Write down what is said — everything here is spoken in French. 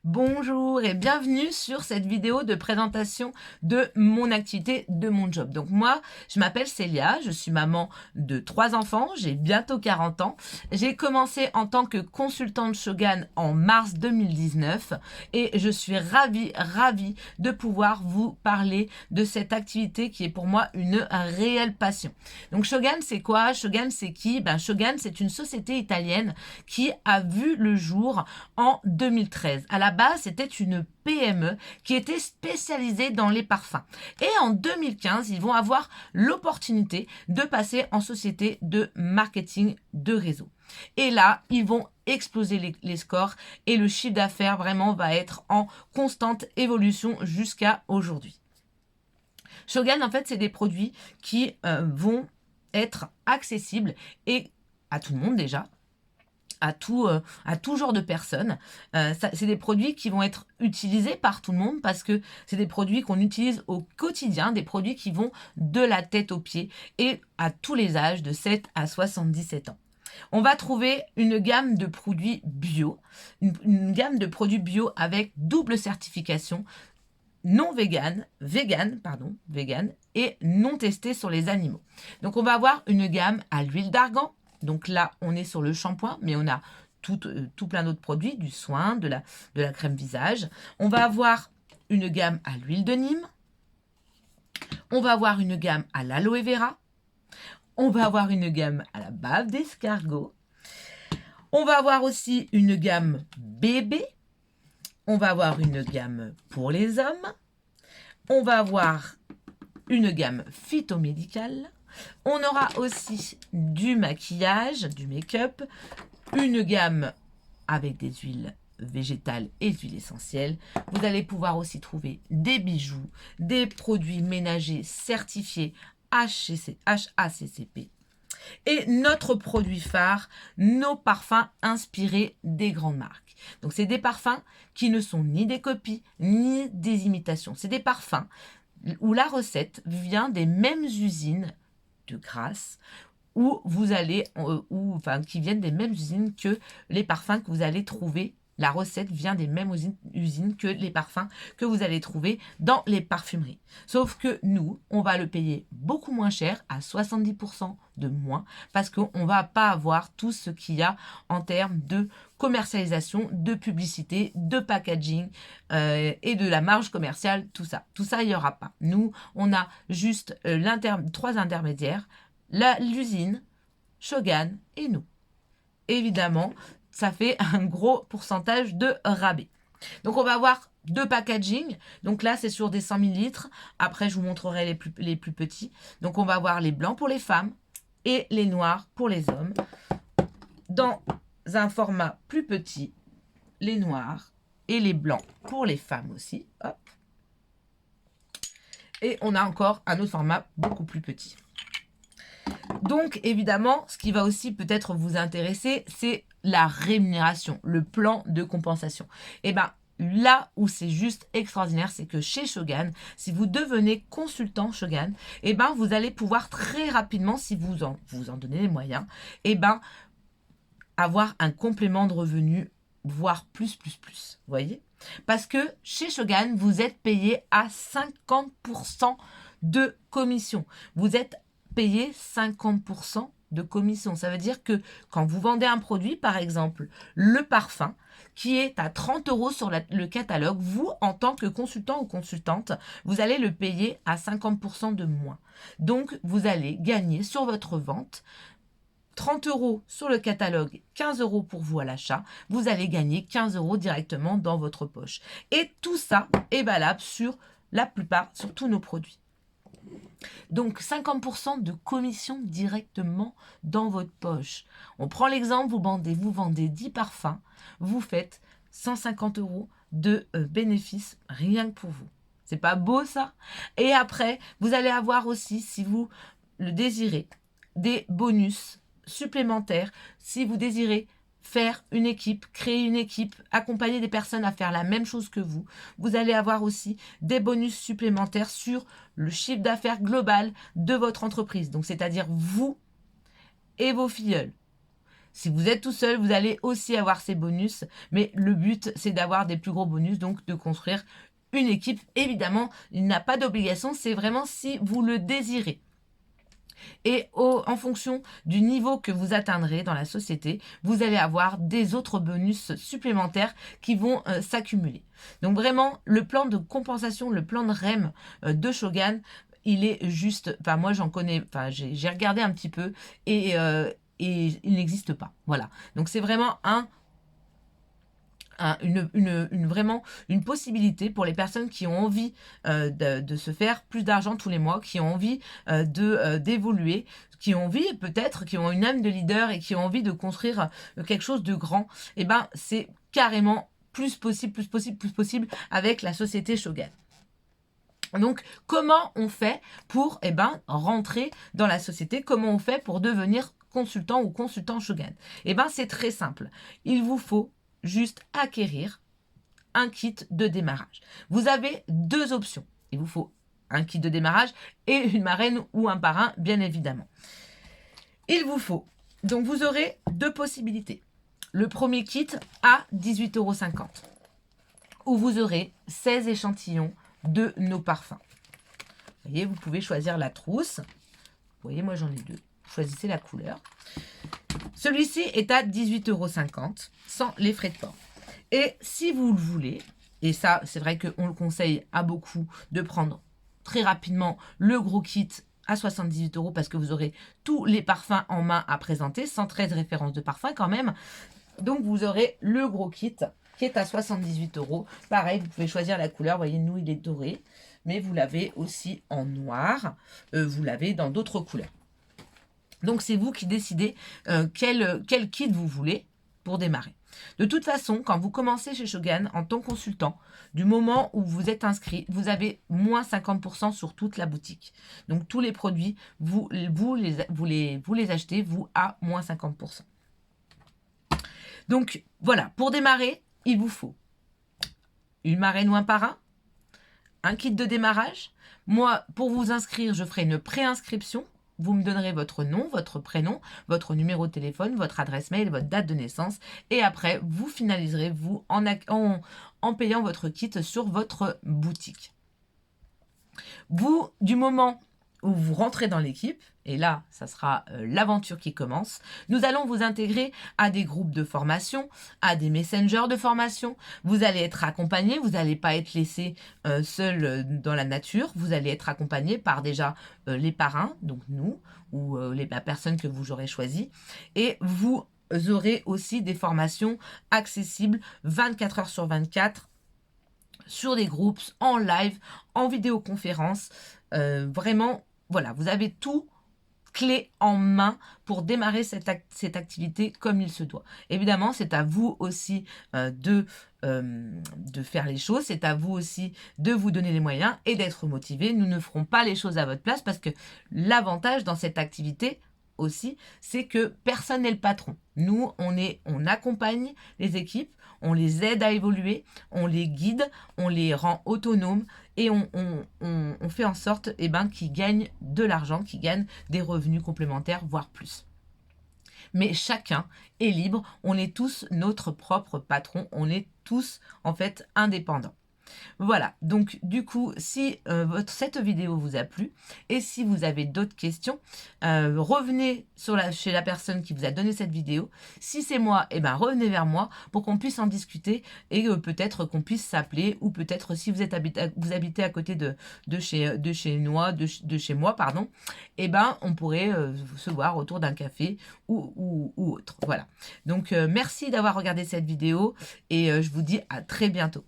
Bonjour et bienvenue sur cette vidéo de présentation de mon activité, de mon job. Donc moi, je m'appelle Célia, je suis maman de 3 enfants, j'ai bientôt 40 ans. J'ai commencé en tant que consultante Shogun en mars 2019 et je suis ravie de pouvoir vous parler de cette activité qui est pour moi une réelle passion. Donc Shogun, c'est quoi? Shogun, c'est qui? Shogun, c'est une société italienne qui a vu le jour en 2013. À la base, c'était une PME qui était spécialisée dans les parfums. Et en 2015, ils vont avoir l'opportunité de passer en société de marketing de réseau. Et là, ils vont exploser les scores et le chiffre d'affaires vraiment va être en constante évolution jusqu'à aujourd'hui. Shogun, en fait, c'est des produits qui vont être accessibles et à tout le monde déjà, à tout genre de personnes. C'est des produits qui vont être utilisés par tout le monde parce que c'est des produits qu'on utilise au quotidien, des produits qui vont de la tête aux pieds et à tous les âges de 7 à 77 ans. On va trouver une gamme de produits bio, une gamme de produits bio avec double certification, non vegan et non testé sur les animaux. Donc on va avoir une gamme à l'huile d'argan. Donc là, on est sur le shampoing, mais on a tout plein d'autres produits, du soin, de la crème visage. On va avoir une gamme à l'huile de Nîmes. On va avoir une gamme à l'aloe vera. On va avoir une gamme à la bave d'escargot. On va avoir aussi une gamme bébé. On va avoir une gamme pour les hommes. On va avoir une gamme phytomédicale. On aura aussi du maquillage, du make-up, une gamme avec des huiles végétales et d'huiles essentielles. Vous allez pouvoir aussi trouver des bijoux, des produits ménagers certifiés HACCP. Et notre produit phare, nos parfums inspirés des grandes marques. Donc c'est des parfums qui ne sont ni des copies, ni des imitations. C'est des parfums où la recette vient des mêmes usines de Grasse, où vous allez, qui viennent des mêmes usines que les parfums que vous allez trouver. La recette vient des mêmes usines que les parfums que vous allez trouver dans les parfumeries. Sauf que nous, on va le payer beaucoup moins cher, à 70% de moins, parce qu'on ne va pas avoir tout ce qu'il y a en termes de commercialisation, de publicité, de packaging et de la marge commerciale, tout ça. Tout ça, il n'y aura pas. Nous, on a juste 3 intermédiaires, l'usine, Shogun et nous. Évidemment, ça fait un gros pourcentage de rabais. Donc, on va avoir 2 packaging. Donc là, c'est sur des 100 ml. Après, je vous montrerai les plus petits. Donc, on va avoir les blancs pour les femmes et les noirs pour les hommes. Dans un format plus petit, les noirs et les blancs pour les femmes aussi. Hop. Et on a encore un autre format beaucoup plus petit. Donc, évidemment, ce qui va aussi peut-être vous intéresser, c'est la rémunération, le plan de compensation. Et bien, là où c'est juste extraordinaire, c'est que chez Shogun, si vous devenez consultant Shogun, et ben vous allez pouvoir très rapidement, si vous en donnez les moyens, et ben avoir un complément de revenu, voire plus. Vous voyez? Parce que chez Shogun, vous êtes payé à 50% de commission. Vous êtes payé 50% de commission. Ça veut dire que quand vous vendez un produit, par exemple, le parfum, qui est à 30 € sur le catalogue, vous, en tant que consultant ou consultante, vous allez le payer à 50% de moins. Donc, vous allez gagner sur votre vente 30 € sur le catalogue, 15 € pour vous à l'achat, vous allez gagner 15 € directement dans votre poche. Et tout ça est valable sur tous nos produits. Donc 50% de commission directement dans votre poche. On prend l'exemple, vous vendez 10 parfums, vous faites 150 € de bénéfices rien que pour vous. C'est pas beau ça? Et après, vous allez avoir aussi, si vous le désirez, des bonus supplémentaires. Si vous désirez faire une équipe, créer une équipe, accompagner des personnes à faire la même chose que vous, vous allez avoir aussi des bonus supplémentaires sur le chiffre d'affaires global de votre entreprise. Donc, c'est-à-dire vous et vos filleuls. Si vous êtes tout seul, vous allez aussi avoir ces bonus, mais le but, c'est d'avoir des plus gros bonus, donc de construire une équipe. Évidemment, il n'y a pas d'obligation, c'est vraiment si vous le désirez. Et en fonction du niveau que vous atteindrez dans la société, vous allez avoir des autres bonus supplémentaires qui vont s'accumuler. Donc vraiment, le plan de compensation, le plan de REM de Shogun, il est juste, enfin moi j'en connais, enfin j'ai regardé un petit peu et il n'existe pas. Voilà. Donc c'est vraiment vraiment une possibilité pour les personnes qui ont envie de se faire plus d'argent tous les mois, qui ont envie d'évoluer, qui ont envie peut-être, qui ont une âme de leader et qui ont envie de construire quelque chose de grand. Et ben c'est carrément plus possible avec la société Shogun. Donc, comment on fait pour rentrer dans la société? Comment on fait pour devenir consultant ou consultant Shogun? C'est très simple. Il vous faut juste acquérir un kit de démarrage. Vous avez deux options. Il vous faut un kit de démarrage et une marraine ou un parrain, bien évidemment. Il vous faut. Donc, vous aurez deux possibilités. Le premier kit à 18,50 €, où vous aurez 16 échantillons de nos parfums. Vous voyez, vous pouvez choisir la trousse. Vous voyez, moi j'en ai deux. Choisissez la couleur. Celui-ci est à 18,50 € sans les frais de port. Et si vous le voulez, et ça c'est vrai qu'on le conseille à beaucoup de prendre très rapidement le gros kit à 78 € parce que vous aurez tous les parfums en main à présenter, 113 références de parfums quand même. Donc vous aurez le gros kit qui est à 78 €. Pareil, vous pouvez choisir la couleur. Vous voyez, nous, il est doré. Mais vous l'avez aussi en noir. Vous l'avez dans d'autres couleurs. Donc, c'est vous qui décidez quel kit vous voulez pour démarrer. De toute façon, quand vous commencez chez Shogun en tant que consultant, du moment où vous êtes inscrit, vous avez moins 50% sur toute la boutique. Donc, tous les produits, vous les achetez, vous, à moins 50%. Donc, voilà, pour démarrer, il vous faut une marraine ou un parrain, un kit de démarrage. Moi, pour vous inscrire, je ferai une préinscription. Vous me donnerez votre nom, votre prénom, votre numéro de téléphone, votre adresse mail, votre date de naissance. Et après, vous finaliserez, vous, en payant votre kit sur votre boutique. Vous, du moment où vous rentrez dans l'équipe, et là, ça sera l'aventure qui commence, nous allons vous intégrer à des groupes de formation, à des messengers de formation. Vous allez être accompagné, vous n'allez pas être laissé seul dans la nature. Vous allez être accompagné par déjà les parrains, donc nous, ou la personne que vous aurez choisie. Et vous aurez aussi des formations accessibles 24 heures sur 24 sur des groupes, en live, en vidéoconférence. Vraiment, voilà, vous avez tout clé en main pour démarrer cette activité comme il se doit. Évidemment, c'est à vous aussi de faire les choses, c'est à vous aussi de vous donner les moyens et d'être motivé. Nous ne ferons pas les choses à votre place parce que l'avantage dans cette activité aussi, c'est que personne n'est le patron. Nous, on accompagne les équipes, on les aide à évoluer, on les guide, on les rend autonomes et on fait en sorte qu'ils gagnent de l'argent, qu'ils gagnent des revenus complémentaires, voire plus. Mais chacun est libre, on est tous notre propre patron, on est tous en fait indépendants. Voilà, donc du coup, si cette vidéo vous a plu et si vous avez d'autres questions, revenez chez la personne qui vous a donné cette vidéo. Si c'est moi, revenez vers moi pour qu'on puisse en discuter et peut-être qu'on puisse s'appeler ou peut-être si vous habitez à côté de chez moi, pardon, on pourrait se voir autour d'un café ou autre. Voilà, donc merci d'avoir regardé cette vidéo et je vous dis à très bientôt.